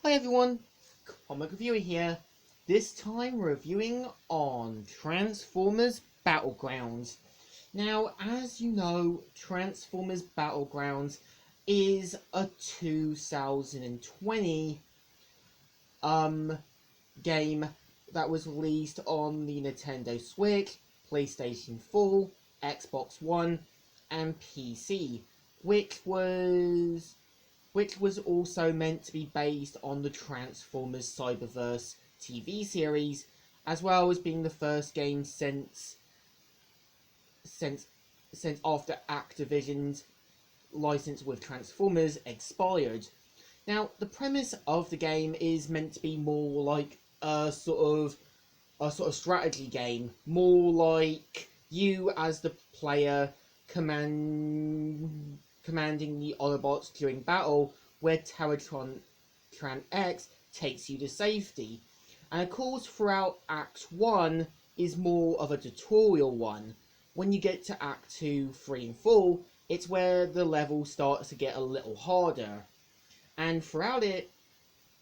Hi everyone, Comic Reviewer here. This time reviewing on Transformers Battlegrounds. Now, as you know, Transformers Battlegrounds is a 2020 game that was released on the Nintendo Switch, PlayStation 4, Xbox One, and PC, which was also meant to be based on the Transformers Cyberverse TV series, as well as being the first game since after Activision's license with Transformers expired. Now, the premise of the game is meant to be more like a sort of strategy game, more like you as the player commanding the Autobots during battle, where Tran X takes you to safety. And of course, throughout Act 1 is more of a tutorial one. When you get to Act 2, 3, and 4, it's where the level starts to get a little harder. And throughout it,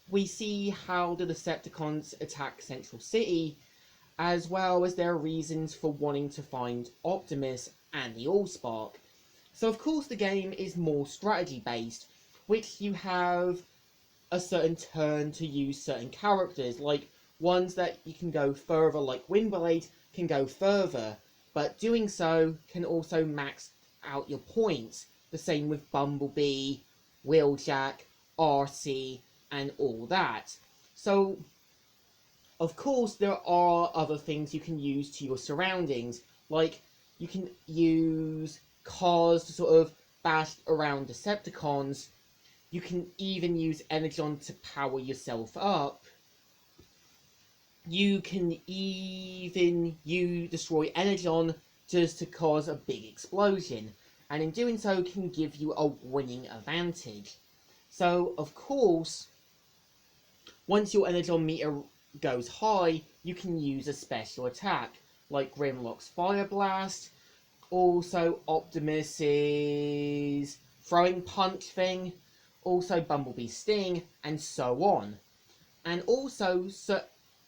we see how the Decepticons attack Central City, as well as their reasons for wanting to find Optimus and the Allspark. So of course the game is more strategy based, which you have a certain turn to use certain characters, like ones that you can go further, like Windblade can go further, but doing so can also max out your points. The same with Bumblebee, Wheeljack, RC, and all that. So of course, there are other things you can use to your surroundings, like you can use cars to sort of bash around Decepticons. You can even use Energon to power yourself up. You can even destroy Energon just to cause a big explosion, and in doing so can give you a winning advantage. So, of course, once your Energon meter goes high, you can use a special attack, like Grimlock's Fire Blast, also Optimus's Throwing Punch thing, also Bumblebee's Sting, and so on. And also,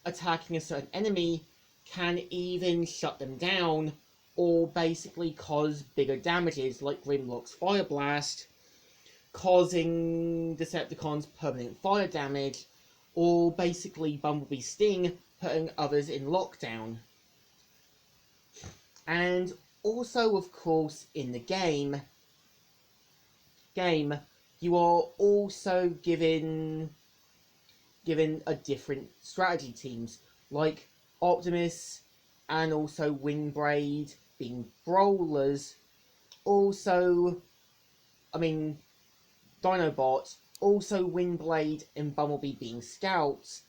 attacking a certain enemy can even shut them down, or basically cause bigger damages, like Grimlock's Fire Blast, causing Decepticons permanent fire damage, or basically Bumblebee's Sting putting others in lockdown. And also, of course, in the game you are also given a different strategy teams, like Optimus and also Windblade being brawlers, also, Dinobots, also Windblade and Bumblebee being scouts,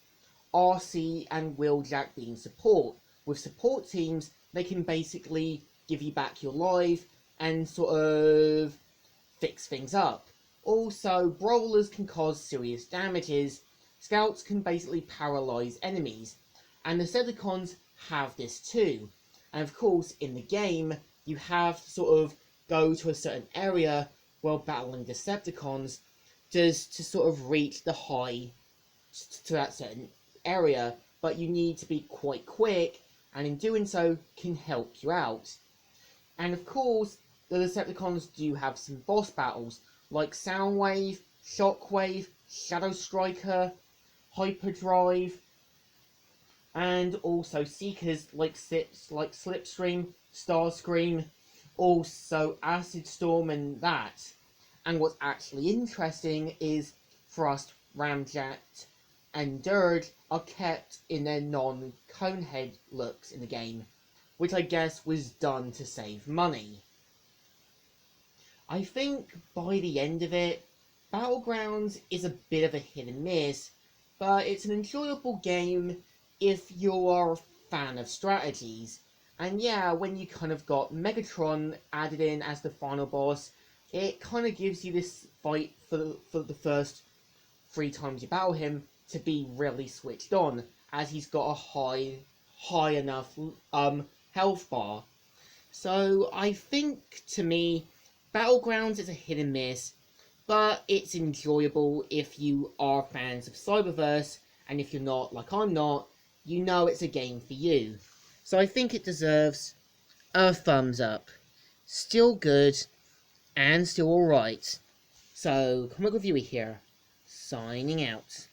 RC and Wheeljack being support. With support teams, they can basically give you back your life and sort of fix things up. Also, brawlers can cause serious damages. Scouts can basically paralyze enemies, and the Decepticons have this too. And of course, in the game, you have to sort of go to a certain area while battling Decepticons, just to sort of reach the high to that certain area, but you need to be quite quick, and in doing so can help you out. And of course, the Decepticons do have some boss battles, like Soundwave, Shockwave, Shadow Striker, Hyperdrive, and also Seekers like Slipstream, Starscream, also Acid Storm and that. And what's actually interesting is Thrust, Ramjet, and Dirge are kept in their non-Conehead looks in the game, which I guess was done to save money. I think by the end of it, Battlegrounds is a bit of a hit and miss, but it's an enjoyable game if you are a fan of strategies. And yeah, when you kind of got Megatron added in as the final boss, it kind of gives you this fight for the first 3 times you battle him to be really switched on, as he's got a high enough health bar. So I think, to me, Battlegrounds is a hit and miss, but it's enjoyable if you are fans of Cyberverse, and if you're not, like I'm not, you know it's a game for you. So I think it deserves a thumbs up. Still good, and still alright. So, Comic Reviewer here, signing out.